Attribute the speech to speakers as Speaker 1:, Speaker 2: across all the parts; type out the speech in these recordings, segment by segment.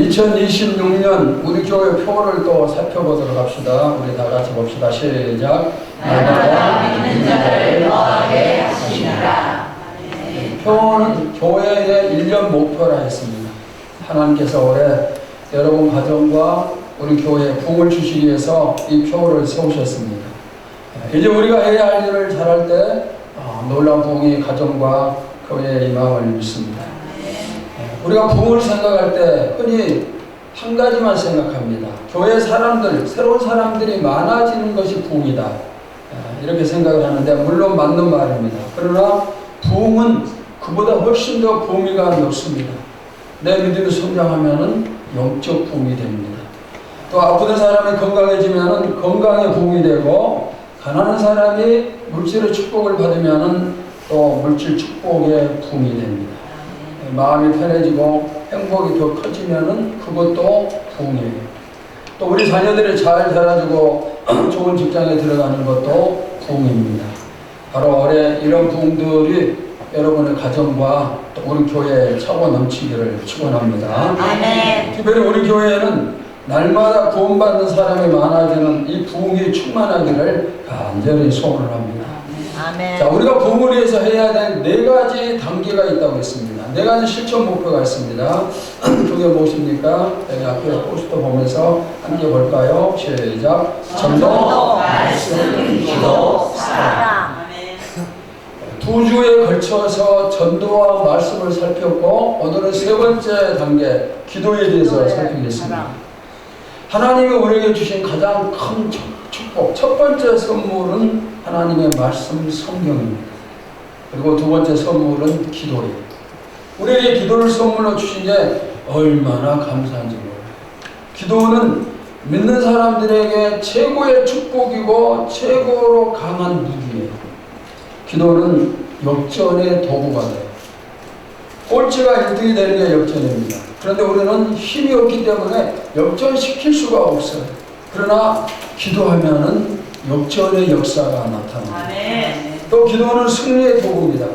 Speaker 1: 2026년 우리 교회 표를 또 살펴보도록 합시다. 우리 다 같이 봅시다. 시작.
Speaker 2: 날마다 믿는 자를 거하게 하시니라.
Speaker 1: 표는 교회의 1년 목표라 했습니다. 하나님께서 올해 여러분 가정과 우리 교회에 부흥을 주시기 위해서 이 표를 세우셨습니다. 이제 우리가 해야 할 일을 잘할 때 놀라운 부흥이 가정과 교회에 임함을 믿습니다. 우리가 부흥을 생각할 때 흔히 한 가지만 생각합니다. 교회 사람들, 새로운 사람들이 많아지는 것이 부흥이다. 이렇게 생각을 하는데 물론 맞는 말입니다. 그러나 부흥은 그보다 훨씬 더 범위가 넓습니다. 내 믿음이 성장하면 영적 부흥이 됩니다. 또 아픈 사람이 건강해지면 건강의 부흥이 되고, 가난한 사람이 물질의 축복을 받으면 또 물질 축복의 부흥이 됩니다. 마음이 편해지고 행복이 더 커지면 그것도 부흥이에요. 또 우리 자녀들이 잘 자라주고 좋은 직장에 들어가는 것도 부흥입니다. 바로 올해 이런 부흥들이 여러분의 가정과 또 우리 교회에 차고 넘치기를 축원합니다.
Speaker 2: 아멘.
Speaker 1: 특별히 우리 교회에는 날마다 구원받는 사람이 많아지는 이 부흥이 충만하기를 간절히 소원을 합니다.
Speaker 2: 아멘.
Speaker 1: 자, 우리가 부흥을 위해서 해야 될 4가지 단계가 있다고 했습니다. 4가지 실천 목표가 있습니다. 그게 무엇입니까? 여기 앞에 포스터 보면서 함께 볼까요? 시작. 전도,
Speaker 2: 말씀, 기도, 사랑.
Speaker 1: 2주에 걸쳐서 전도와 말씀을 살폈고, 오늘은 3번째 단계 기도에 대해서 살피겠습니다. 하나님이 우리에게 주신 가장 큰 축복, 첫 번째 선물은 하나님의 말씀 성경입니다. 그리고 2번째 선물은 기도예요. 우리에게 기도를 선물로 주신 게 얼마나 감사한지 몰라요. 기도는 믿는 사람들에게 최고의 축복이고 최고로 강한 무기예요. 기도는 역전의 도구가 돼요. 꼴찌가 1등이 되는 게 역전입니다. 그런데 우리는 힘이 없기 때문에 역전시킬 수가 없어요. 그러나 기도하면은 역전의 역사가 나타납니다. 또 기도는 승리의 도구입니다.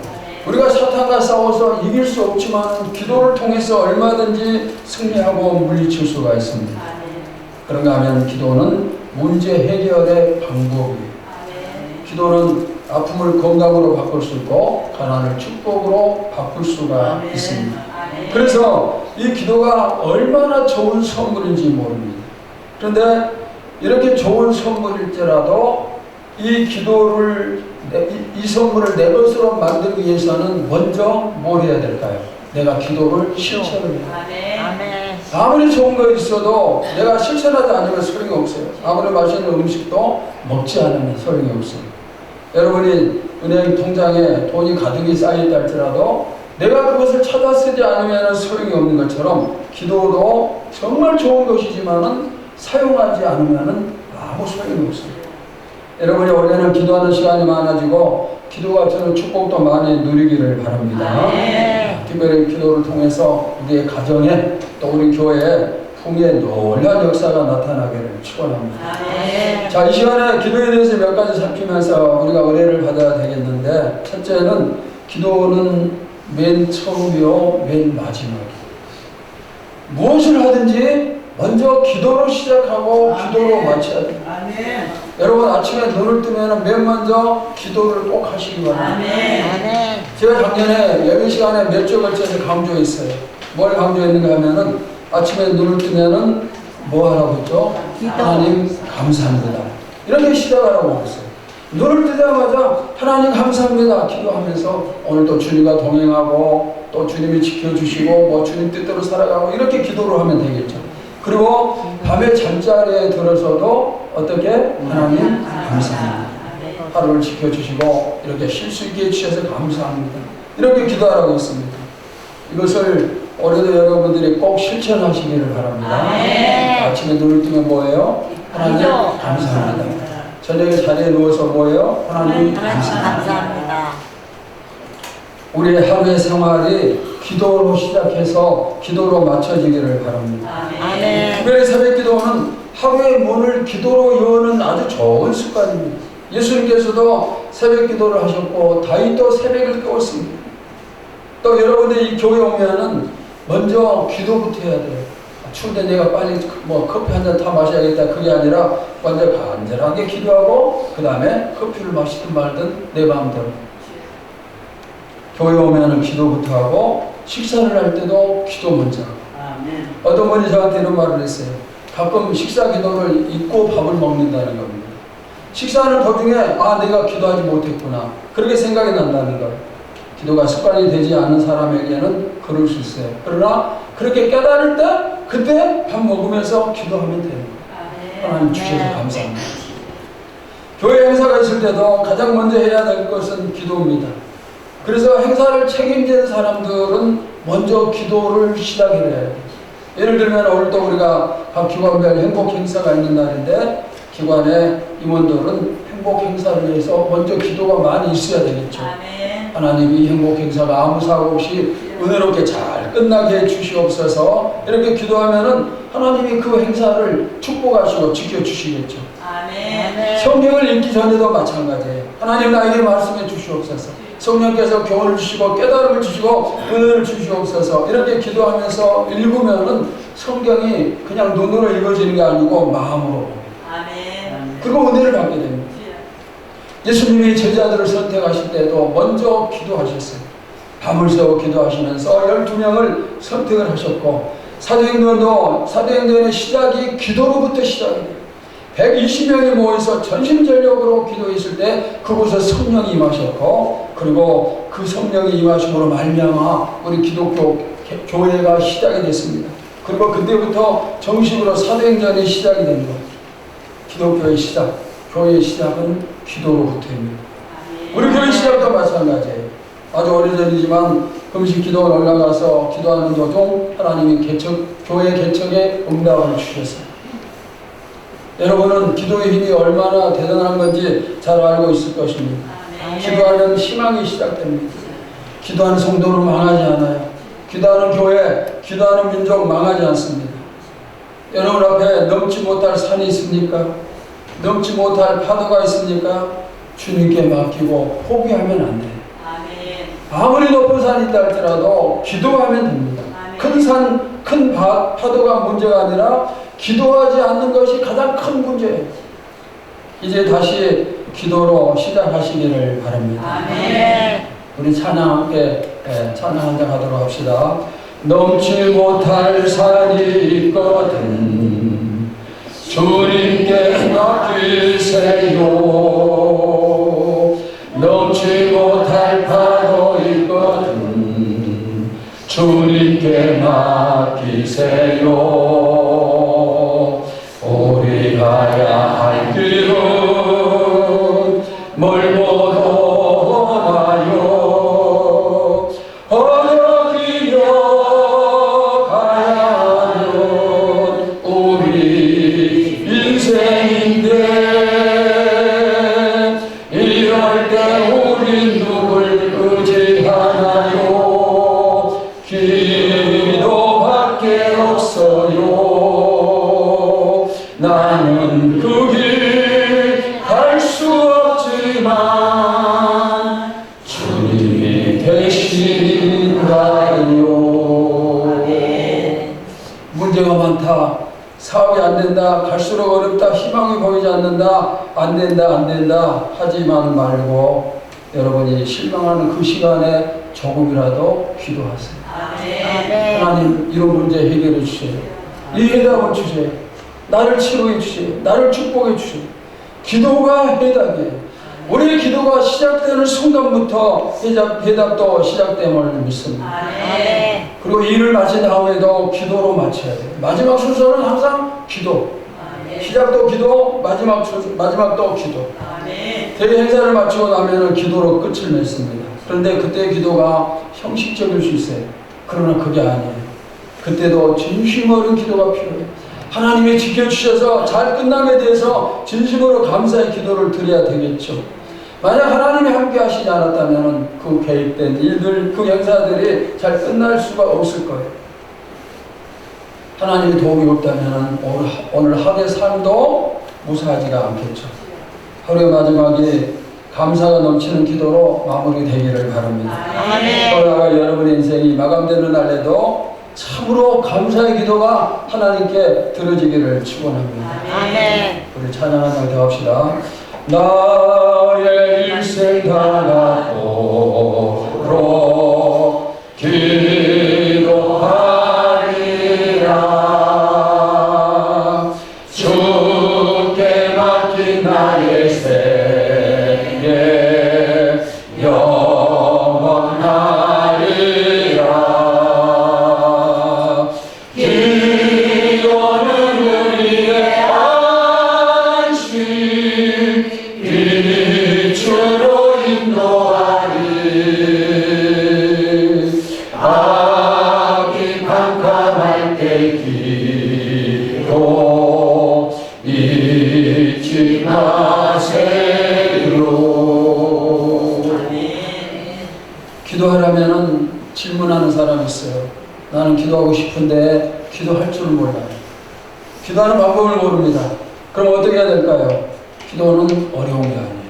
Speaker 1: 우리가 사탄과 싸워서 이길 수 없지만 기도를 통해서 얼마든지 승리하고 물리칠 수가 있습니다. 그런가 하면 기도는 문제 해결의 방법이에요. 기도는 아픔을 건강으로 바꿀 수 있고 가난을 축복으로 바꿀 수가 있습니다. 그래서 이 기도가 얼마나 좋은 선물인지 모릅니다. 그런데 이렇게 좋은 선물일지라도 이 기도를, 이 선물을 내 것으로 만들기 위해서는 먼저 뭘 해야 될까요? 내가 기도를 실천을 해야 돼요. 아무리 좋은 거 있어도 내가 실천하지 않으면 소용이 없어요. 아무리 맛있는 음식도 먹지 않으면 소용이 없어요. 여러분이 은행 통장에 돈이 가득히 쌓여있다 할지라도 내가 그것을 찾아 쓰지 않으면 소용이 없는 것처럼 기도도 정말 좋은 것이지만은 사용하지 않으면 아무 소용이 없어요. 여러분이 올해는 기도하는 시간이 많아지고 기도가 주는 축복도 많이 누리기를 바랍니다. 특별히 기도를 통해서 우리의 가정에 또 우리 교회에 풍의 놀라운 역사가 나타나기를 축원합니다. 자, 이 시간에 기도에 대해서 몇 가지 살피면서 우리가 은혜를 받아야 되겠는데, 첫째는 기도는 맨 처음이요 맨 마지막이에요. 무엇을 하든지 먼저 기도로 시작하고 기도로 마쳐야 돼요. 여러분 아침에 눈을 뜨면 맨 먼저 기도를 꼭 하시기 바랍니다. 제가 작년에 예배 시간에 몇 주에 걸쳐서 강조했어요. 뭘 강조했는가 하면은 아침에 눈을 뜨면은 뭐 하라고 했죠? 하나님 감사합니다. 이렇게 시작하라고 했어요. 눈을 뜨자마자 하나님 감사합니다 기도하면서 오늘도 주님과 동행하고 또 주님이 지켜주시고 뭐 주님 뜻대로 살아가고 이렇게 기도를 하면 되겠죠. 그리고 밤에 잠자리에 들어서도 어떻게? 하나님 감사합니다. 하루를 지켜주시고 이렇게 쉴 수 있게 해주셔서 감사합니다. 이렇게 기도하라고 했습니다. 이것을 올해도 여러분들이 꼭 실천하시기를 바랍니다. 아침에 눈을 뜨면 뭐예요? 하나님 감사합니다. 저녁에 자리에 누워서 뭐예요? 하나님 감사합니다. 우리의 하루의 생활이 기도로 시작해서 기도로 맞춰지기를 바랍니다. 특별히 새벽 기도는 하루의 문을 기도로 여는 아주 좋은 습관입니다. 예수님께서도 새벽 기도를 하셨고 다윗도 새벽을 깨웠습니다. 또 여러분들이 이 교회 오면은 먼저 기도부터 해야 돼요. 추운데 내가 빨리 뭐 커피 한 잔 타 마셔야겠다. 그게 아니라 먼저 간절하게 기도하고 그 다음에 커피를 마시든 말든 내 마음대로. 교회 오면은 기도부터 하고 식사를 할 때도 기도 먼저 하고. 어떤 분이 저한테 이런 말을 했어요. 가끔 식사 기도를 잊고 밥을 먹는다는 겁니다. 식사하는 도중에 내가 기도하지 못했구나. 그렇게 생각이 난다는 거예요. 기도가 습관이 되지 않은 사람에게는 그럴 수 있어요. 그러나 그렇게 깨달을 때 그때 밥 먹으면서 기도하면 되는 거예요. 하나님 주셔서 감사합니다. 교회 행사가 있을 때도 가장 먼저 해야 될 것은 기도입니다. 그래서 행사를 책임지는 사람들은 먼저 기도를 시작해야 해요. 예를 들면 오늘도 우리가 각 기관별 행복 행사가 있는 날인데 기관의 임원들은 행복 행사를 위해서 먼저 기도가 많이 있어야 되겠죠. 하나님이 이 행복 행사가 아무 사고 없이 은혜롭게 잘 끝나게 해주시옵소서. 이렇게 기도하면은 하나님이 그 행사를 축복하시고 지켜주시겠죠. 성경을 읽기 전에도 마찬가지예요. 하나님 나에게 말씀해 주시옵소서. 성령께서 교훈을 주시고 깨달음을 주시고 은혜를 주시옵소서. 이렇게 기도하면서 읽으면은 성경이 그냥 눈으로 읽어지는 게 아니고 마음으로. 그리고 은혜를 받게 됩니다. 예수님이 제자들을 선택하실 때도 먼저 기도하셨어요. 밤을 새워 기도하시면서 12명을 선택을 하셨고 사도행전의 시작이 기도로부터 시작이에요. 120명이 모여서 전심전력으로 기도했을 때 그곳에 성령이 임하셨고 그리고 그 성령이 임하심으로 말미암아 우리 기독교 교회가 시작이 됐습니다. 그리고 그때부터 정식으로 사도행전이 시작이 된 거예요. 기독교의 시작, 교회의 시작은 기도로부터입니다. 우리 교회 시작도 마찬가지예요. 아주 오래전이지만 금식 기도를 올라가서 기도하는 도중 하나님이 교회 개척에 응답을 주셨어요. 여러분은 기도의 힘이 얼마나 대단한 건지 잘 알고 있을 것입니다. 기도하면 희망이 시작됩니다. 기도하는 성도는 망하지 않아요. 기도하는 교회, 기도하는 민족 망하지 않습니다. 여러분 앞에 넘지 못할 산이 있습니까? 넘지 못할 파도가 있습니까? 주님께 맡기고 포기하면 안 돼요. 아무리 높은 산이 있다 할지라도 기도하면 됩니다. 큰 산, 큰 파도가 문제가 아니라 기도하지 않는 것이 가장 큰 문제예요. 이제 다시 기도로 시작하시기를 바랍니다. 우리 찬양 함께 찬양 한장 하도록 합시다. 넘지 못할 산이 있거든 주님께 맡기세요. 넘지 못할 파도 있거든 주님께 맡기세요. 우리 가야 할 길은 멀고도 많아요. 어느 길로 가야 하는 우리 인생인데 이럴 때 우린 누굴 의지하나요? 기도밖에 없어요. 나는 그 길 갈 수 없지만 주님이 계신가요? 문제가 많다. 사업이 안 된다. 갈수록 어렵다. 희망이 보이지 않는다. 안 된다. 하지만 말고 여러분이 실망하는 그 시간에 조금이라도 기도하세요. 하나님 이런 문제 해결해 주세요. 이 해답을 주세요. 나를 치료해 주세요. 나를 축복해 주세요. 기도가 해답이에요. 우리의 기도가 시작되는 순간부터 해답도 시작됨을 믿습니다. 그리고 일을 마친 다음에도 기도로 마쳐야 돼요. 마지막 순서는 항상 기도. 시작도 기도, 마지막도 기도. 대리 행사를 마치고 나면은 기도로 끝을 맺습니다. 그런데 그때 기도가 형식적일 수 있어요. 그러나 그게 아니에요. 그때도 진심 어린 기도가 필요해요. 하나님이 지켜주셔서 잘 끝남에 대해서 진심으로 감사의 기도를 드려야 되겠죠. 만약 하나님이 함께 하시지 않았다면 그 계획된 일들, 그 행사들이 잘 끝날 수가 없을 거예요. 하나님의 도움이 없다면 오늘 하루의 삶도 무사하지가 않겠죠. 하루의 마지막에 감사가 넘치는 기도로 마무리되기를 바랍니다. 떠나갈 여러분의 인생이 마감되는 날에도 참으로 감사의 기도가 하나님께 들어지기를 축원합니다.
Speaker 2: 아멘.
Speaker 1: 우리 찬양하며 대합시다. 나의 일생 다가도록 기도하리라. 주께 맡긴 나의 생애 영원하리라. 기도는 우리의 안식 빛으로 인도하리. 악이 캄캄할 때 기도 잊지 마세요. 기도하려면은 질문하는 사람이 있어요. 나는 기도하고 싶은데 기도할 줄 몰라요. 기도하는 방법을 모릅니다. 그럼 어떻게 해야 될까요? 기도는 어려운 게 아니에요.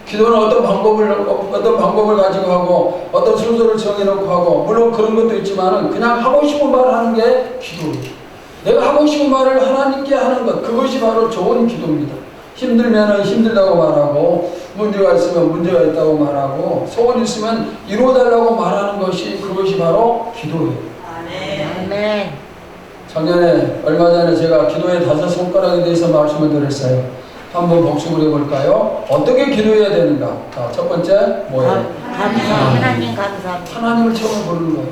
Speaker 1: 기도는 어떤 방법을 가지고 하고 어떤 순서를 정해놓고 하고 물론 그런 것도 있지만은 그냥 하고 싶은 말을 하는 게 기도예요. 내가 하고 싶은 말을 하나님께 하는 것, 그것이 바로 좋은 기도입니다. 힘들면은 힘들다고 말하고 문제가 있으면 문제가 있다고 말하고 소원이 있으면 이루어달라고 말하는 것이 그것이 바로 기도예요.
Speaker 2: 아멘.
Speaker 1: 작년에 얼마 전에 제가 기도의 5손가락에 대해서 말씀을 드렸어요. 한번 복습을 해볼까요? 어떻게 기도해야 되는가? 자, 첫 번째 뭐예요?
Speaker 2: 하나님 감사합니다.
Speaker 1: 하나님을 처음 부르는 거예요.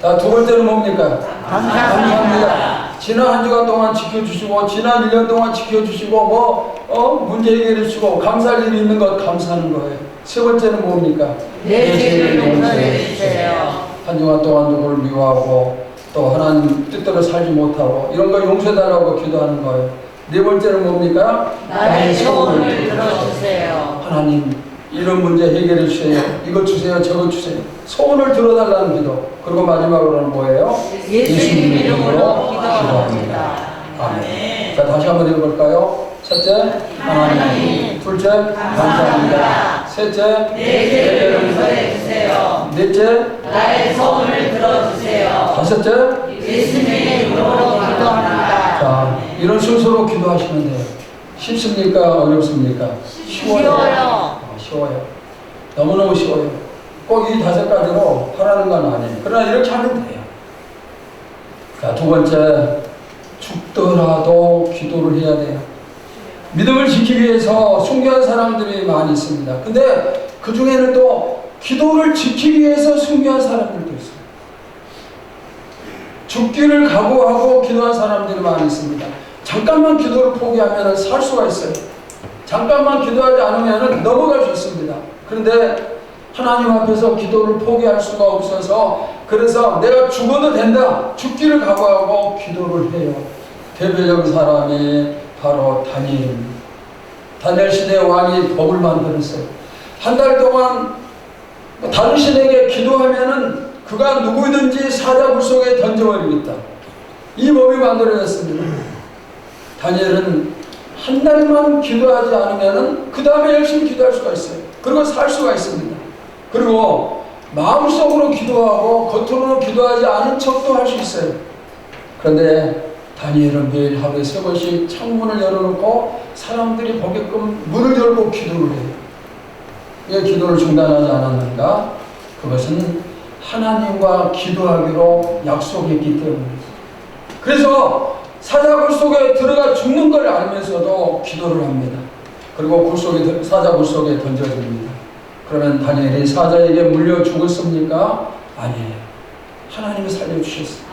Speaker 1: 자, 두 번째는 뭡니까? 감사합니다. 지난 한 주간 동안 지켜주시고 지난 1년 동안 지켜주시고 문제 해결해 주시고 감사할 일이 있는 것 감사하는 거예요. 세 번째는 뭡니까?
Speaker 2: 내 죄를 용서해 주세요.
Speaker 1: 한 주간 동안 누구를 미워하고 또 하나님 뜻대로 살지 못하고 이런 거 용서해달라고 기도하는 거예요. 네 번째는 뭡니까?
Speaker 2: 나의 소원을 들어주세요.
Speaker 1: 하나님 이런 문제 해결해 주세요. 이거 주세요. 저거 주세요. 소원을 들어달라는 기도. 그리고 마지막으로는 뭐예요?
Speaker 2: 예수님 이름으로 기도합니다.
Speaker 1: 아멘. 자, 다시 한번 해볼까요? 첫째, 하나님. 둘째, 감사합니다. 셋째,
Speaker 2: 내 죄를 용서해 주세요.
Speaker 1: 넷째,
Speaker 2: 나의 소원을 들어주세요.
Speaker 1: 다섯째.
Speaker 2: 예수님의 이름으로 기도합니다.
Speaker 1: 자, 이런 순서로 기도하시면 돼요. 쉽습니까? 어렵습니까?
Speaker 2: 쉬워요.
Speaker 1: 쉬워요. 너무너무 쉬워요. 꼭 이 5가지로 하라는 건 아니에요. 그러나 이렇게 하면 돼요. 자, 두 번째, 죽더라도 기도를 해야 돼요. 믿음을 지키기 위해서 순교한 사람들이 많이 있습니다. 근데 그 중에는 또 기도를 지키기 위해서 순교한 사람들도 있어요. 죽기를 각오하고 기도한 사람들이 많이 있습니다. 잠깐만 기도를 포기하면 살 수가 있어요. 잠깐만 기도하지 않으면 넘어갈 수 있습니다. 그런데 하나님 앞에서 기도를 포기할 수가 없어서 그래서 내가 죽어도 된다. 죽기를 각오하고 기도를 해요. 대표적인 사람이 바로 다니엘입니다. 다니엘 시대 왕이 법을 만들었어요. 한 달 동안 다른 신에게 기도하면은 그가 누구든지 사자굴 속에 던져버리겠다. 이 법이 만들어졌습니다. 다니엘은 한 달만 기도하지 않으면은 그 다음에 열심히 기도할 수가 있어요. 그리고 살 수가 있습니다. 그리고 마음속으로 기도하고 겉으로는 기도하지 않은 척도 할 수 있어요. 그런데 다니엘은 매일 하루에 3번씩 창문을 열어놓고 사람들이 보게끔 문을 열고 기도를 해요. 왜 기도를 중단하지 않았는가? 그것은 하나님과 기도하기로 약속했기 때문입니다. 그래서 사자굴 속에 들어가 죽는 걸 알면서도 기도를 합니다. 그리고 사자굴 속에 던져집니다. 그러면 다니엘이 사자에게 물려 죽었습니까? 아니에요. 하나님이 살려주셨어요.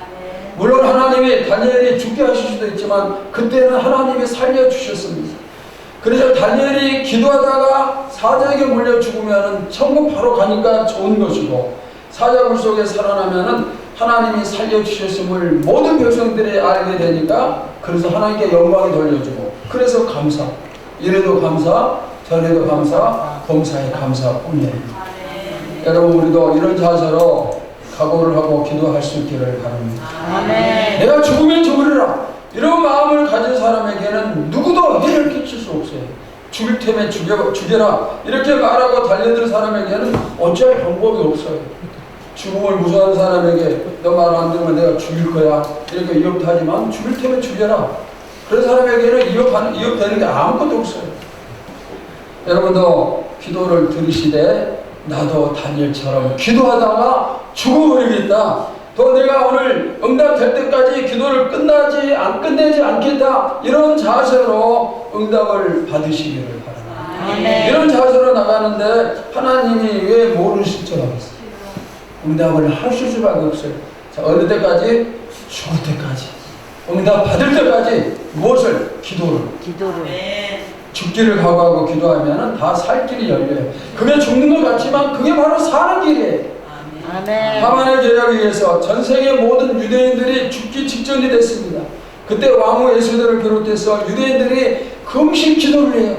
Speaker 1: 물론 하나님이 다니엘이 죽게 하실 수도 있지만 그때는 하나님이 살려주셨습니다. 그래서 다니엘이 기도하다가 사자에게 물려 죽으면 천국 바로 가니까 좋은 것이고 사자굴 속에 살아나면 하나님이 살려주셨음을 모든 백성들이 알게 되니까 그래서 하나님께 영광이 돌려주고 그래서 감사, 이래도 감사, 저래도 감사, 범사에 감사뿐이에요. 여러분 우리도 이런 자세로 각오를 하고 기도할 수 있기를 바랍니다.
Speaker 2: 아멘.
Speaker 1: 내가 죽으면 죽으리라 이런 마음을 가진 사람에게는 누구도 해를 끼칠 수 없어요. 죽일 테면 죽여라 이렇게 말하고 달려들 사람에게는 어찌할 방법이 없어요. 죽음을 무서워하는 사람에게 너 말 안 들으면 내가 죽일 거야 이렇게 위협도 하지만 죽일 테면 죽여라. 그런 사람에게는 위협되는 게 아무것도 없어요. 여러분도 기도를 들으시되 나도 다니엘처럼 기도하다가 죽어버리겠다. 또 내가 오늘 응답될 때까지 기도를 끝내지 않겠다. 이런 자세로 응답을 받으시기를 바랍니다.
Speaker 2: 아멘.
Speaker 1: 이런 자세로 나가는데 하나님이 왜 모르실 줄 알았어요? 응답을 하실 수밖에 없어요. 자, 어느 때까지? 죽을 때까지. 응답 받을 때까지 무엇을? 기도를. 죽기를 각오하고 기도하면 다 살 길이 열려요. 그게 죽는 것 같지만 그게 바로 사는 길이에요.
Speaker 2: 아멘.
Speaker 1: 하만의 계략에 의해서 전 세계 모든 유대인들이 죽기 직전이 됐습니다. 그때 왕후 예수들을 비롯해서 유대인들이 금식 기도를 해요.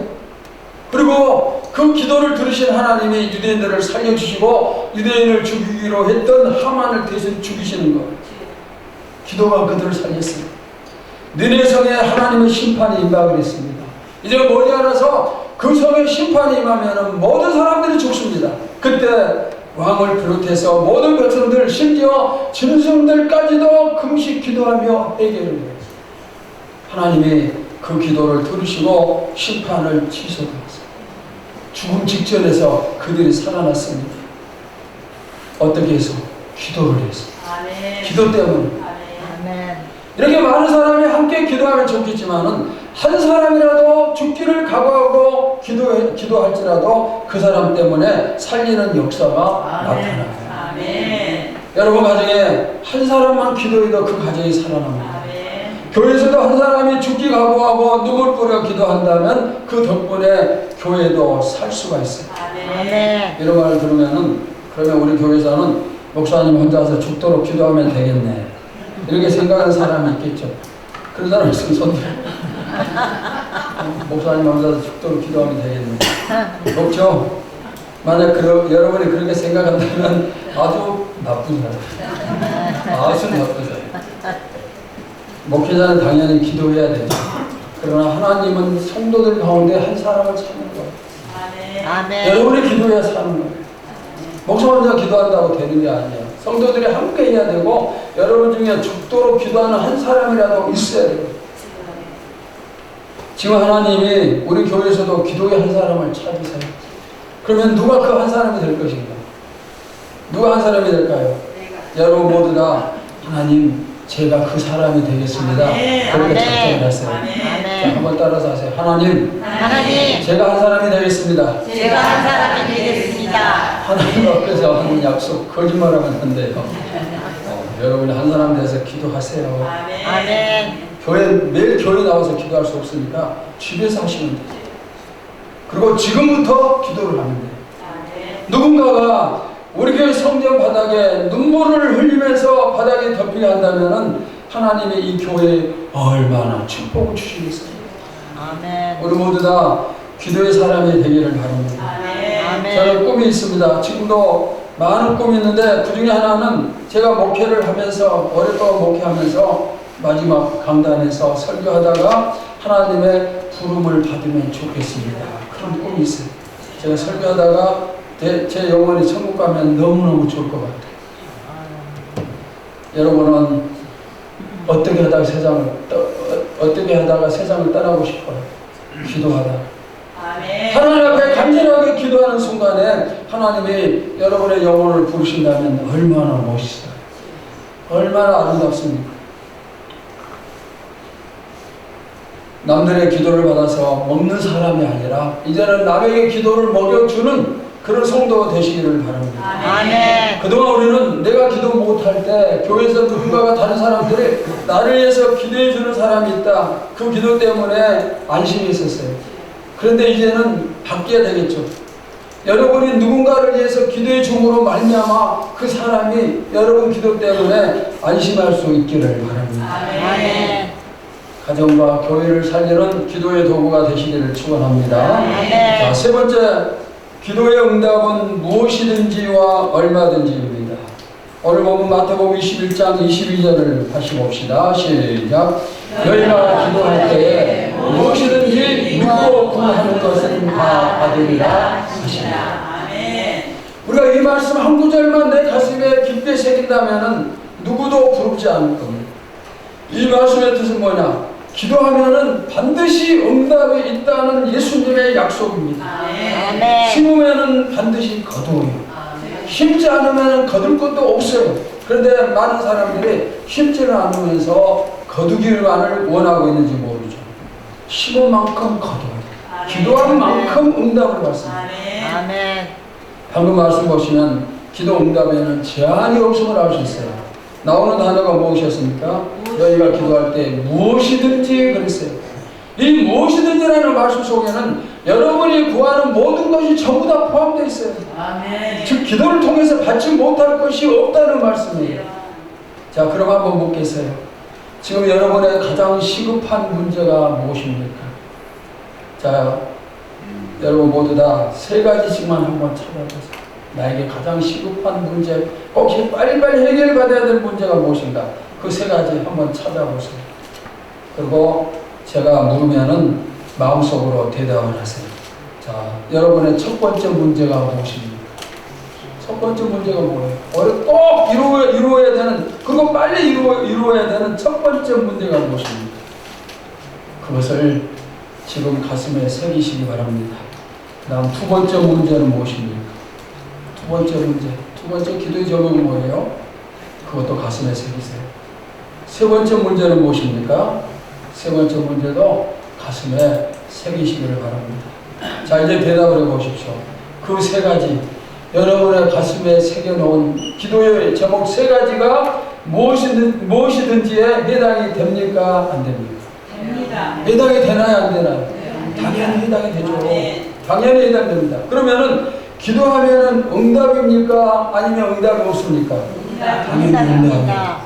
Speaker 1: 그리고 그 기도를 들으신 하나님이 유대인들을 살려주시고 유대인을 죽이기로 했던 하만을 대신 죽이시는 거예요. 기도가 그들을 살렸어요. 니네 성에 하나님의 심판이 임박을 했습니다. 이제 머리알아서 그 성에 심판이 임하면 모든 사람들이 죽습니다. 그때 왕을 비롯해서 모든 백성들 심지어 짐승들까지도 금식 기도하며 해결을 해요. 하나님이 그 기도를 들으시고 심판을 취소하셨어요. 죽음 직전에서 그들이 살아났습니다. 어떻게 해서? 기도를 해서. 기도 때문에. 이렇게 많은 사람이 함께 기도하면 좋겠지만은 한 사람이라도 죽기를 각오하고 기도할지라도 그 사람 때문에 살리는 역사가 나타나요. 여러분 가정에 한 사람만 기도해도 그 가정이 살아납니다. 교회에서도 한 사람이 죽기 각오하고 눈물 뿌려 기도한다면 그 덕분에 교회도 살 수가 있어요. 이런 말을 들으면은 그러면 우리 교회에서는 목사님 혼자서 죽도록 기도하면 되겠네 이렇게 생각하는 사람이 있겠죠. 그런 사람 있으면 손 들어. 목사님 혼자서 죽도록 기도하면 되겠네. 없죠? 만약 여러분이 그렇게 생각한다면 아주 나쁜 사람. 아주 나쁜 사람. 목회자는 당연히 기도해야 되죠. 그러나 하나님은 성도들 가운데 한 사람을 찾는 거예요.
Speaker 2: 아멘.
Speaker 1: 여러분이 기도해야 사는 거예요. 목사 혼자 기도한다고 되는 게 아니에요. 성도들이 함께 해야 되고 여러분 중에 죽도록 기도하는 한 사람이라도 있어야 돼요. 지금 하나님이 우리 교회에서도 기도의 한 사람을 찾으세요. 그러면 누가 그 한 사람이 될 것인가? 누가 한 사람이 될까요? 여러분 모두 다 하나님 제가 그 사람이 되겠습니다. 그렇게 작정을 하세요. 자, 한번 따라서 하세요. 하나님 제가 한 사람이 되겠습니다.
Speaker 2: 제가 한 사람이 되겠습니다.
Speaker 1: 하나님 앞에서 하는 약속 거짓말하면 안 돼요. 여러분이 한 사람 돼서 기도하세요. 매일 교회 나와서 기도할 수 없으니까 집에서 하시면 돼요. 그리고 지금부터 기도를 하면 돼요. 누군가가 우리 교회 성전 바닥에 눈물을 흘리면서 바닥에 덮이게 한다면 하나님이 이 교회에 얼마나 축복을 주시겠어요. 우리 모두 다 기도의 사람이 되기를 바랍니다. 저는 꿈이 있습니다. 지금도 많은 꿈이 있는데 그 중에 하나는 제가 목회를 하면서 오랫동안 목회하면서 마지막 강단에서 설교하다가 하나님의 부름을 받으면 좋겠습니다. 그런 꿈이 있어요. 제가 설교하다가 제 영혼이 천국 가면 너무너무 좋을 것 같아요. 여러분은 어떻게 하다가 세상을 떠나고 싶어요? 기도하다. 하나님 앞에 간절하게 기도하는 순간에 하나님이 여러분의 영혼을 부르신다면 얼마나 멋있어요. 얼마나 아름답습니까? 남들의 기도를 받아서 먹는 사람이 아니라 이제는 남에게 기도를 먹여주는 그런 성도가 되시기를 바랍니다. 그동안 우리는 내가 기도 못할 때 교회에서 누군가가 다른 사람들이 나를 위해서 기도해주는 사람이 있다. 그 기도 때문에 안심이 있었어요. 그런데 이제는 바뀌어야 되겠죠. 여러분이 누군가를 위해서 기도해 줌으로 말미암아 그 사람이 여러분 기도 때문에 안심할 수 있기를 바랍니다. 가정과 교회를 살리는 기도의 도구가 되시기를 축원합니다. 자, 세 번째 기도의 응답은 무엇이든지와 얼마든지입니다. 오늘 보면 마태복음 21장 22절을 다시 봅시다. 시작. 너희가 기도할 때에 무엇이든지 믿고 구하는 것은 다 받으리라 하시니라. 우리 우리가 이 말씀 한 구절만 내 가슴에 깊게 새긴다면은 누구도 부럽지 않을 겁니다. 이 말씀의 뜻은 뭐냐? 기도하면은 반드시 응답이 있다는 예수님의 약속입니다.
Speaker 2: 아멘.
Speaker 1: 심으면은 반드시 거두어요. 심지 않으면 거둘 것도 없어요. 그런데 많은 사람들이 심지는 않으면서 거두기만을 원하고 있는지 모르죠. 심은 만큼 거두어요. 기도한 만큼 응답을 받습니다.
Speaker 2: 아멘.
Speaker 1: 방금 말씀 보시면 기도 응답에는 제한이 없음을 알 수 있어요. 나오는 단어가 무엇이었습니까? 너희가 기도할 때 무엇이든지 그랬어요. 이 무엇이든지라는 말씀 속에는 여러분이 구하는 모든 것이 전부 다 포함되어 있어요.
Speaker 2: 아멘.
Speaker 1: 즉 기도를 통해서 받지 못할 것이 없다는 말씀이에요. 자, 그럼 한번 묻겠어요. 지금 여러분의 가장 시급한 문제가 무엇입니까? 자, 여러분 모두 다 세 가지씩만 한번 찾아보세요. 나에게 가장 시급한 문제, 꼭 빨리빨리 해결받아야 될 문제가 무엇인가? 그 세 가지 한번 찾아보세요. 그리고 제가 물으면은 마음속으로 대답을 하세요. 자, 여러분의 첫 번째 문제가 무엇입니까? 첫 번째 문제가 뭐예요? 꼭 이루어야 되는, 그거 빨리 이루어야 되는 첫 번째 문제가 무엇입니까? 그것을 지금 가슴에 새기시기 바랍니다. 다음 두 번째 문제는 무엇입니까? 두 번째 문제, 두 번째 기도의 제목이 뭐예요? 그것도 가슴에 새기세요. 세 번째 문제는 무엇입니까? 세 번째 문제도 가슴에 새기시기를 바랍니다. 자, 이제 대답을 해보십시오. 그 세 가지, 여러분의 가슴에 새겨놓은 기도의 제목 세 가지가 무엇이든지에 해당이 됩니까? 안 됩니까?
Speaker 2: 됩니다.
Speaker 1: 해당이 되나요? 안 되나요? 당연히 해당이 되죠. 당연히 해당됩니다. 그러면은 기도하면은 응답입니까? 아니면 응답이 없습니까? 당연히 응답입니다.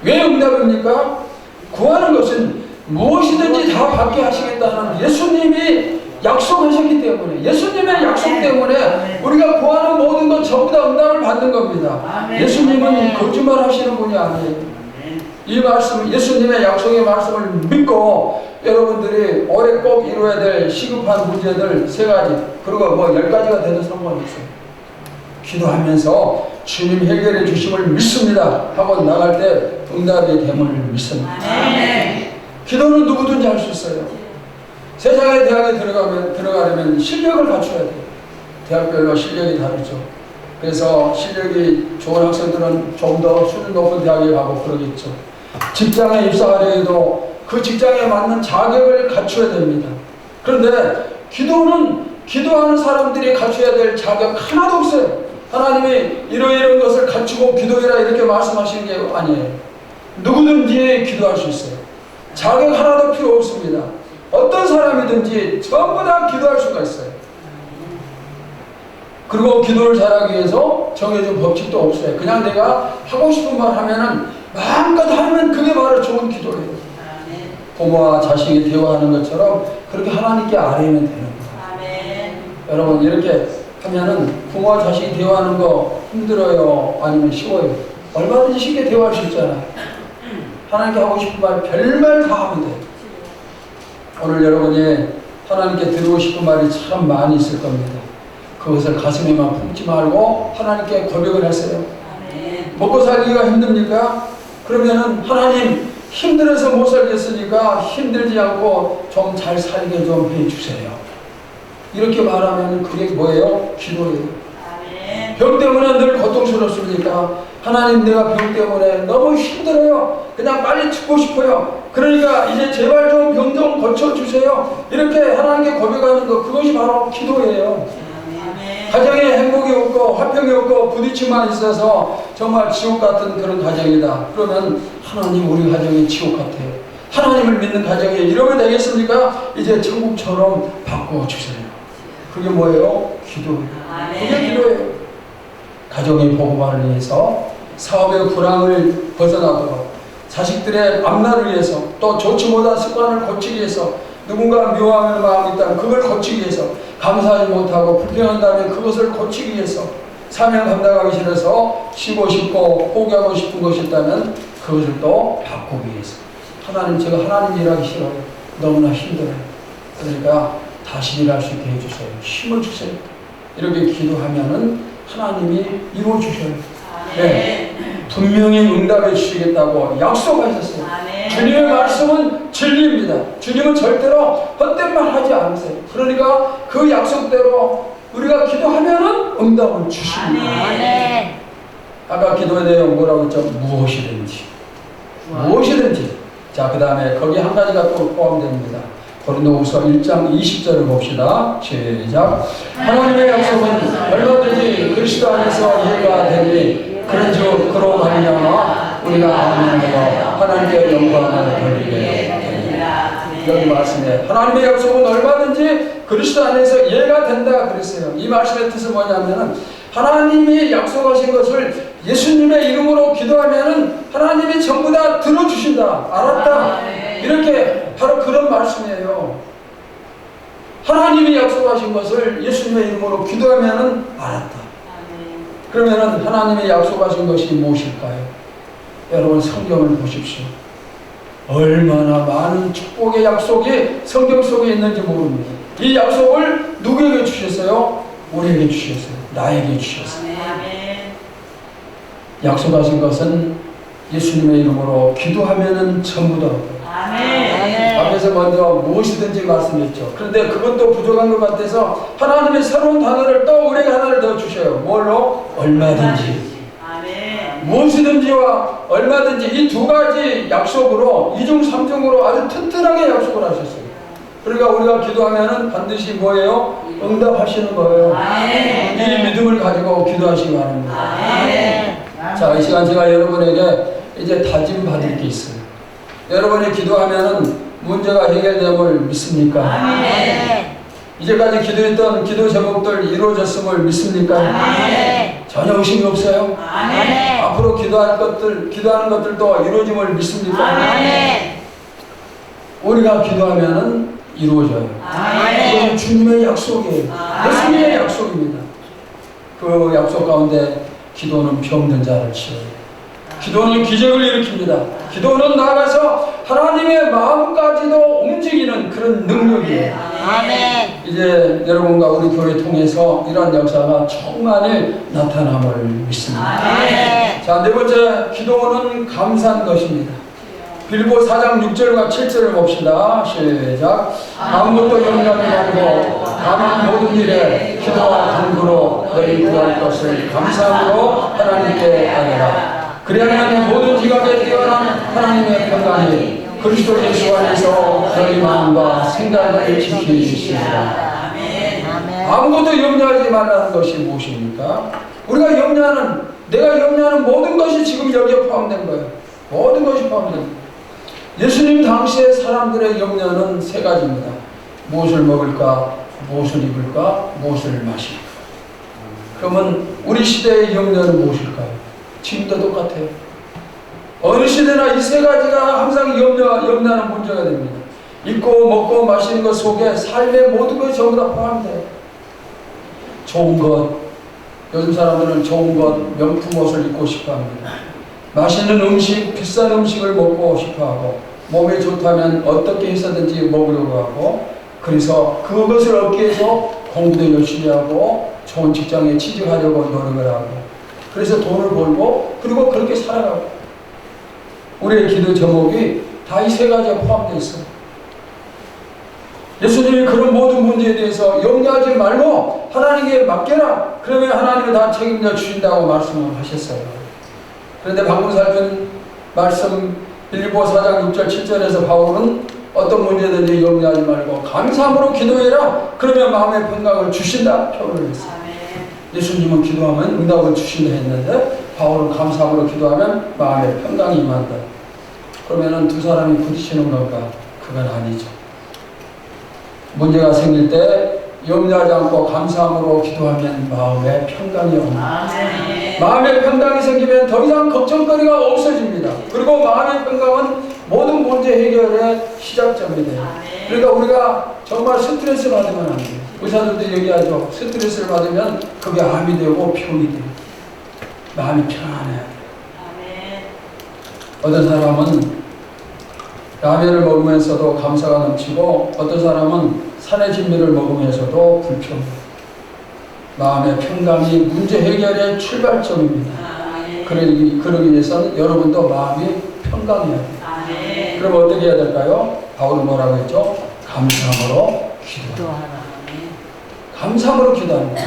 Speaker 1: 왜 응답입니까? 구하는 것은 무엇이든지 다 받게 하시겠다는 예수님이 약속하셨기 때문에, 예수님의 약속 때문에 우리가 구하는 모든 것 전부 다 응답을 받는 겁니다. 예수님은 거짓말 하시는 분이 아니에요. 이 말씀, 예수님의 약속의 말씀을 믿고 여러분들이 올해 꼭 이루어야 될 시급한 문제들 세 가지, 그리고 뭐 10가지가 되는 상관없어요. 기도하면서 주님 해결해 주심을 믿습니다 하고 나갈 때 응답이 됨을 믿습니다. 기도는 누구든지 할 수 있어요. 세상의 대학에 들어가려면 실력을 갖춰야 돼요. 대학별로 실력이 다르죠. 그래서 실력이 좋은 학생들은 좀 더 수준 높은 대학에 가고 그러겠죠. 직장에 입사하려 해도 그 직장에 맞는 자격을 갖춰야 됩니다. 그런데 기도는 기도하는 사람들이 갖춰야 될 자격 하나도 없어요. 하나님이 이런 것을 갖추고 기도해라 이렇게 말씀하시는 게 아니에요. 누구든지 기도할 수 있어요. 자격 하나도 필요 없습니다. 어떤 사람이든지 전부 다 기도할 수가 있어요. 그리고 기도를 잘하기 위해서 정해진 법칙도 없어요. 그냥 내가 하고 싶은 말 하면은 마음껏 하면 그게 바로 좋은 기도예요. 부모와 자식이 대화하는 것처럼 그렇게 하나님께 아뢰면 되는 거예요. 여러분 이렇게 하면은 부모와 자식이 대화하는 거 힘들어요? 아니면 쉬워요? 얼마든지 쉽게 대화할 수 있잖아요. 하나님께 하고 싶은 말 별말 다 하면 돼요. 오늘 여러분이 하나님께 드리고 싶은 말이 참 많이 있을 겁니다. 그것을 가슴에만 품지 말고 하나님께 고백을 하세요. 먹고 살기가 힘듭니까? 그러면은 하나님 힘들어서 못 살겠으니까 힘들지 않고 좀 잘 살게 좀 해주세요. 이렇게 말하면 그게 뭐예요? 기도예요. 병 때문에 늘 고통스럽습니까? 하나님 내가 병 때문에 너무 힘들어요. 그냥 빨리 죽고 싶어요. 그러니까 이제 제발 좀 병 좀 고쳐주세요. 이렇게 하나님께 고백하는 것, 그것이 바로 기도예요. 가정에 행복이 없고 화평이 없고 부딪힘만 있어서 정말 지옥 같은 그런 가정이다. 그러면 하나님 우리 가정이 지옥 같아요. 하나님을 믿는 가정이 이러면 되겠습니까? 이제 천국처럼 바꿔주세요. 그게 뭐예요? 기도예요. 그게 기도예요. 가정의 복음화를 위해서, 사업의 불황을 벗어나도록, 자식들의 앞날을 위해서, 또 좋지 못한 습관을 고치기 위해서, 누군가 미워하는 마음이 있다면 그걸 고치기 위해서, 감사하지 못하고 불평한다면 그것을 고치기 위해서, 사명 감당하기 싫어서 쉬고 싶고 포기하고 싶은 것이 있다면 그것을 또 바꾸기 위해서. 하나님, 제가 하나님 일하기 싫어요. 너무나 힘들어요. 그러니까 다시 일할 수 있게 해주세요. 힘을 주세요. 이렇게 기도하면은 하나님이 이루어 주셔요. 네. 분명히 응답해 주시겠다고 약속하셨어요. 주님의 말씀은 진리입니다. 주님은 절대로 헛된 말 하지 않으세요. 그러니까 그 약속대로 우리가 기도하면은 응답을 주십니다. 아까 기도에 대해 뭐라고 했죠? 무엇이든지. 무엇이든지. 자, 그 다음에 거기 한 가지가 또 포함됩니다. 고린도후서 1장 20절을 봅시다. 시작. 하나님의 약속은 얼마든지 그리스도 안에서 이해가 되니 그런즉 그로 말미암아 우리가 아멘하여 하나님께 영광을 돌리게 됩니다. 여기 말씀에 하나님의 약속은 얼마든지 그리스도 안에서 이해가 된다 그랬어요. 이 말씀의 뜻은 뭐냐면은 하나님이 약속하신 것을 예수님의 이름으로 기도하면은 하나님이 전부 다 들어주신다. 알았다. 이렇게 바로 그런 말씀이에요. 하나님이 약속하신 것을 예수님의 이름으로 기도하면은 알았다. 그러면은 하나님이 약속하신 것이 무엇일까요? 여러분 성경을 보십시오. 얼마나 많은 축복의 약속이 성경 속에 있는지 모릅니다. 이 약속을 누구에게 주셨어요? 우리에게 주셨어요. 나에게 주셨어요. 약속하신 것은 예수님의 이름으로 기도하면은 전부 다. 앞에서 먼저 무엇이든지 말씀했죠. 그런데 그것도 부족한 것 같아서 하나님의 새로운 단어를 또 우리에게 하나를 더 주셔요. 뭘로? 얼마든지. 무엇이든지와 얼마든지 이 두 가지 약속으로 이중 삼중으로 아주 튼튼하게 약속을 하셨어요. 그러니까 우리가 기도하면은 반드시 뭐예요? 응답하시는 거예요. 이 믿음을 가지고 기도하시기 바랍니다. 자, 이 시간 제가 여러분에게 이제 다짐 받을 게 있어요. 여러분이 기도하면은 문제가 해결됨을 믿습니까? 이제까지 기도했던 기도 제목들 이루어졌음을 믿습니까? 전혀 의심이 없어요? 앞으로 기도하는 것들도 이루어짐을 믿습니까? 우리가 기도하면은 이루어져요. 이것은 주님의 약속이에요. 예수님의 약속입니다. 그 약속 가운데 기도는 병든 자를 치워요. 기도는 기적을 일으킵니다. 기도는 나아가서 하나님의 마음까지도 움직이는 그런 능력이에요. 이제 여러분과 우리 교회 통해서 이런 역사가 충만히 나타남을 믿습니다. 자, 네 번째, 기도는 감사한 것입니다. 빌보 4장 6절과 7절을 봅시다. 시작. 아무것도 염려하지 말고 다만 모든 일에 기도와 간구로 너희 구할 것을 감사함으로 하나님께 아뢰라. 그리하면 모든 지각에 뛰어난 하나님의 평강이 그리스도 예수 안에서 너희 마음과 생각을 지키시리라. 아무것도 염려하지 말라는 것이 무엇입니까? 우리가 내가 염려하는 모든 것이 지금 여기에 포함된 거예요. 모든 것이 포함된 거예요. 예수님 당시의 사람들의 염려는 세 가지입니다. 무엇을 먹을까, 무엇을 입을까, 무엇을 마실까. 그러면 우리 시대의 염려는 무엇일까요? 지금도 똑같아요. 어느 시대나 이 세 가지가 항상 염려하는 문제가 됩니다. 입고 먹고 마시는 것 속에 삶의 모든 것이 전부 다 포함돼요. 좋은 것, 요즘 사람들은 좋은 것, 명품 옷을 입고 싶어 합니다. 맛있는 음식, 비싼 음식을 먹고 싶어 하고, 몸에 좋다면 어떻게 해서든지 먹으려고 하고, 그래서 그것을 얻기 위해서 공부도 열심히 하고, 좋은 직장에 취직하려고 노력을 하고, 그래서 돈을 벌고, 그리고 그렇게 살아가고. 우리의 기도 제목이 다 이 세 가지에 포함되어 있어요. 예수님이 그런 모든 문제에 대해서 염려하지 말고 하나님께 맡겨라. 그러면 하나님이 다 책임져 주신다고 말씀을 하셨어요. 그런데 방금 살핀 말씀 빌립보 4장 6절 7절에서 바울은 어떤 문제든지 염려하지 말고 감사함으로 기도해라. 그러면 마음의 평강을 주신다 표현을 했어요. 예수님은 기도하면 응답을 주신다 했는데 바울은 감사함으로 기도하면 마음의 평강이 임한다. 그러면은 두 사람이 부딪히는 건가? 그건 아니죠. 문제가 생길 때 염려하지 않고 감사함으로 기도하면 마음의 평강이 옵니다. 마음의 평강이 생기면 더 이상 걱정거리가 없어집니다. 그리고 마음의 평강은 모든 문제 해결의 시작점이 돼요. 그러니까 우리가 정말 스트레스 받으면 안 돼요. 의사들도 얘기하죠. 스트레스를 받으면 그게 암이 되고 병이 돼요. 마음이 편안해야 돼요. 어떤 사람은 라면을 먹으면서도 감사가 넘치고 어떤 사람은 산의 진미를 먹으면서도 불평해요. 마음의 평강이 문제 해결의 출발점입니다. 그러기 위해서는 여러분도 마음이 평강해야 돼요. 그럼 어떻게 해야 될까요? 바울은 뭐라고 했죠? 감사함으로 기도하라. 감사함으로 기도합니다.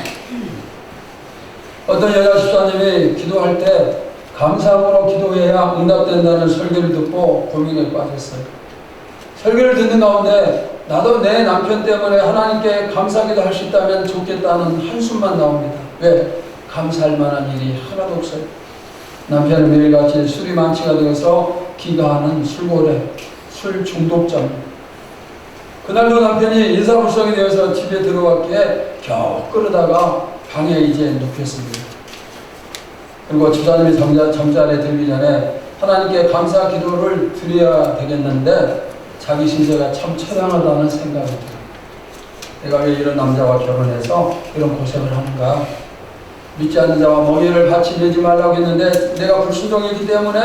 Speaker 1: 어떤 여자 집사님이 기도할 때 감사함으로 기도해야 응답된다는 설교를 듣고 고민에 빠졌어요. 설교를 듣는 가운데 나도 내 남편 때문에 하나님께 감사기도 할 수 있다면 좋겠다는 한숨만 나옵니다. 왜? 감사할 만한 일이 하나도 없어요. 남편은 매일같이 술이 만취가 되어서 기가하는 술고래, 술 중독자입니다. 그날도 남편이 인사불성이 되어서 집에 들어왔기에 겨우 끓으다가 방에 이제 눕혔습니다. 그리고 집사님이 잠자리에 들기 전에 하나님께 감사 기도를 드려야 되겠는데 자기 신세가 참 처량하다는 생각이 들어요. 내가 왜 이런 남자와 결혼해서 이런 고생을 하는가? 믿지 않는 자와 멍에를 같이 내지 말라고 했는데 내가 불순종이기 때문에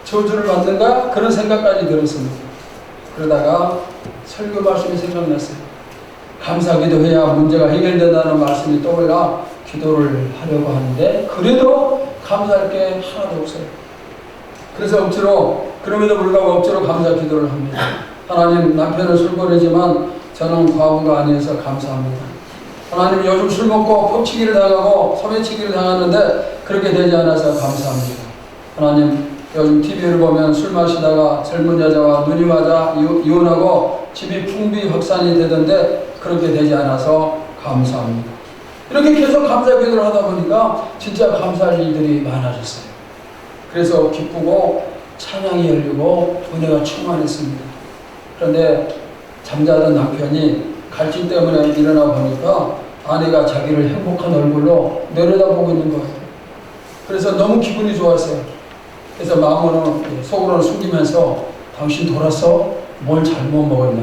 Speaker 1: 저주를 받는가? 그런 생각까지 들었습니다. 그러다가 설교 말씀이 생각났어요. 감사 기도해야 문제가 해결된다는 말씀이 떠올라 기도를 하려고 하는데 그래도 감사할 게 하나도 없어요. 그래서 억지로, 그럼에도 불구하고 억지로 감사 기도를 합니다. 하나님, 남편은 술고래지만 저는 과부가 아니어서 감사합니다. 하나님, 요즘 술 먹고 퍽치기를 당하고 소매치기를 당하는데 그렇게 되지 않아서 감사합니다. 하나님, 요즘 TV를 보면 술 마시다가 젊은 여자와 눈이 맞아 이혼하고 집이 풍비 확산이 되던데 그렇게 되지 않아서 감사합니다. 이렇게 계속 감사 기도를 하다 보니까 진짜 감사할 일들이 많아졌어요. 그래서 기쁘고 찬양이 열리고 은혜가 충만했습니다. 그런데 잠자던 남편이 갈증 때문에 일어나 보니까 아내가 자기를 행복한 얼굴로 내려다보고 있는 거예요. 그래서 너무 기분이 좋았어요. 그래서 마음으로는, 속으로는 숨기면서 당신 돌았어? 뭘 잘못 먹었나?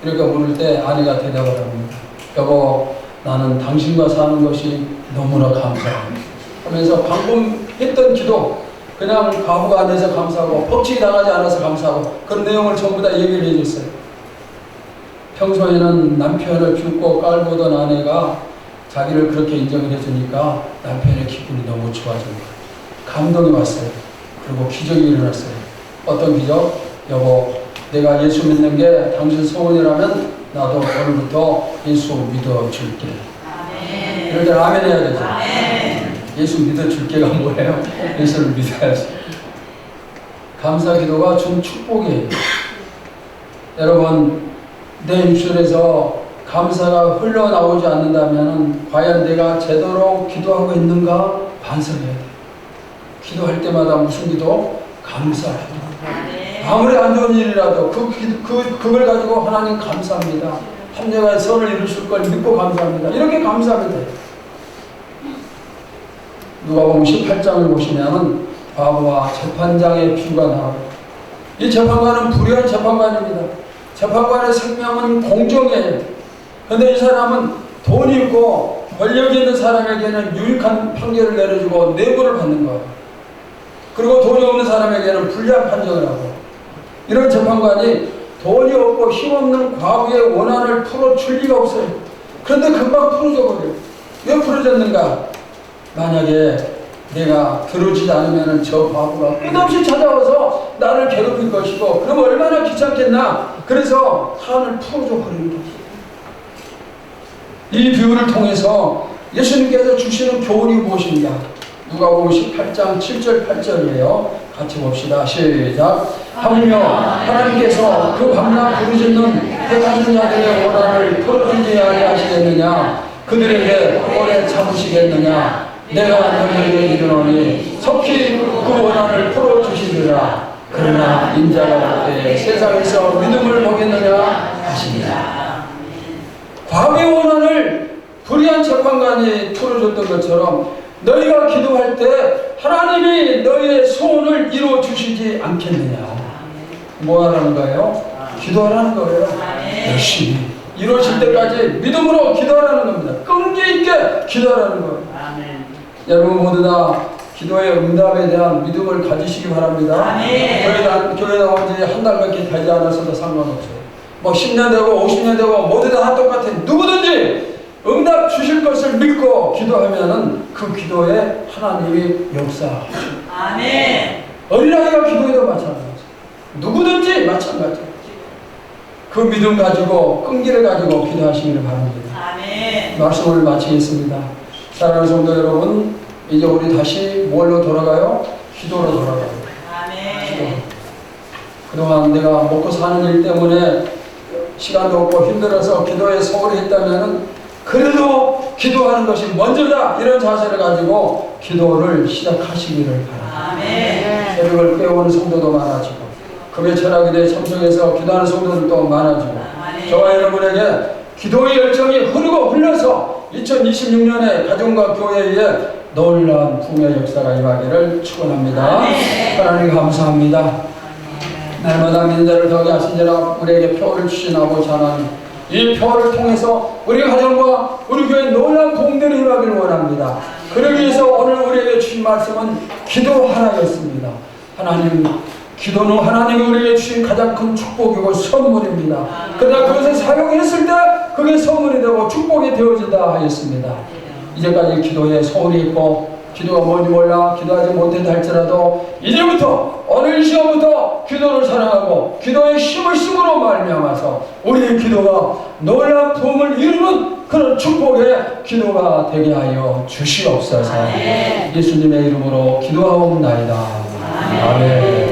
Speaker 1: 이렇게 물을 때 아내가 대답을 합니다. 여보, 나는 당신과 사는 것이 너무나 감사합니다. 하면서 방금 했던 기도, 그냥 과부가 안 돼서 감사하고 퍽치기 당하지 않아서 감사하고 그런 내용을 전부 다 얘기를 해줬어요. 평소에는 남편을 비웃고 깔보던 아내가 자기를 그렇게 인정을 해주니까 남편의 기분이 너무 좋아진 거예요. 감동이 왔어요. 그리고 기적이 일어났어요. 어떤 기적? 여보, 내가 예수 믿는 게 당신 소원이라면 나도 오늘부터 예수 믿어줄게. 이럴 때 아멘 해야 되죠. 예수 믿어줄게가 뭐예요? 예수를 믿어야지. 감사 기도가 준 축복이에요. 여러분, 내 입술에서 감사가 흘러나오지 않는다면 과연 내가 제대로 기도하고 있는가 반성해야 돼요. 기도할 때마다 무슨 기도? 감사 기도. 아무리 안 좋은 일이라도 그걸 가지고 하나님 감사합니다. 합력한 선을 이루실 걸 믿고 감사합니다. 이렇게 감사하면 돼요. 누가복음 18장을 보시면 과부와 재판장의 비유가 나와요. 이 재판관은 불의한 재판관입니다. 재판관의 생명은 공정이에요. 그런데 이 사람은 돈이 있고 권력이 있는 사람에게는 유익한 판결을 내려주고 뇌물을 받는 거예요. 그리고 돈이 없는 사람에게는 불리한 판정을 하고, 이런 재판관이 돈이 없고 힘없는 과부의 원한을 풀어줄 리가 없어요. 그런데 금방 풀어져 버려요. 왜 풀어졌는가? 만약에 내가 들어주지 않으면 저 과부가 끝없이 찾아와서 나를 괴롭힐 것이고, 그럼 얼마나 귀찮겠나? 그래서 사안을 풀어줘 버리는 거죠. 이 비유를 통해서 예수님께서 주시는 교훈이 무엇인가? 누가복음 18장 7절 8절이에요. 같이 봅시다. 시작. 하물며 하나님께서 그 밤낮 부르짖는 택하신 자들의 원한을 풀어주지 아니하시겠느냐? 그들에게 오래 참으시겠느냐? 내가 너희에게 이르노니 속히 그 원한을 풀어주시리라. 그러나 인자가 그때 세상에서 믿음을 보겠느냐 하십니다. 과부의 원한을 불의한 재판관이 풀어줬던 것처럼 너희가 기도할 때 하나님이 너희의 소원을 이루어주시지 않겠느냐? 뭐 하라는 거예요? 기도하라는 거예요. 열심히 이루어질 때까지 믿음으로 기도하라는 겁니다. 끈기 있게 기도하라는 거예요. 여러분 모두 다 기도의 응답에 대한 믿음을 가지시기 바랍니다. 교회 나온 지 한 달밖에 되지 않았어도 상관없어요. 뭐 10년 되고 50년 되고 모두 다 똑같아요. 누구든지 응답 주실 것을 믿고 기도하면은 그 기도에 하나님이 역사하시고
Speaker 2: 아멘.
Speaker 1: 어린아이가 기도해도 마찬가지. 누구든지 마찬가지. 그 믿음 가지고 끈기를 가지고 기도하시기를 바랍니다.
Speaker 2: 아멘.
Speaker 1: 말씀을 마치겠습니다. 사랑하는 성도 여러분, 이제 우리 다시 뭘로 돌아가요? 기도로 돌아가요. 기도.
Speaker 2: 아멘.
Speaker 1: 그동안 내가 먹고 사는 일 때문에 시간도 없고 힘들어서 기도에 소홀히 했다면 그래도 기도하는 것이 먼저다, 이런 자세를 가지고 기도를 시작하시기를 바랍니다.
Speaker 2: 아멘.
Speaker 1: 새벽을 깨우는 성도도 많아지고 금요 철학에 참석해서 기도하는 성도들도 많아지고 저와 여러분에게 기도의 열정이 흐르고 흘러서 2026년에 가정과 교회에 놀라운 부흥의 역사가 임하기를 축원합니다. 하나님 감사합니다. 날마다 민자를 더하게 하신지라 우리에게 표를 주신 아버지 하나님, 이 표를 통해서 우리 가정과 우리 교회 놀라운 공들이 임하기를 원합니다. 그러기 위해서 오늘 우리에게 주신 말씀은 기도하라였습니다. 하나님, 기도는 하나님이 우리에게 주신 가장 큰 축복이고 선물입니다. 그러나 그것을 사용했을 때 그게 선물이 되고 축복이 되어진다 하였습니다. 이제까지 기도에 소홀히 있고 기도가 뭔지 몰라 기도하지 못했다 할지라도 이제부터 오늘 이 시간부터 기도를 사랑하고 기도의 힘을 심으로 말미암아서 우리의 기도가 놀라운 부흥을 이루는 그런 축복의 기도가 되게 하여 주시옵소서. 예수님의 이름으로 기도하옵나이다. 아멘.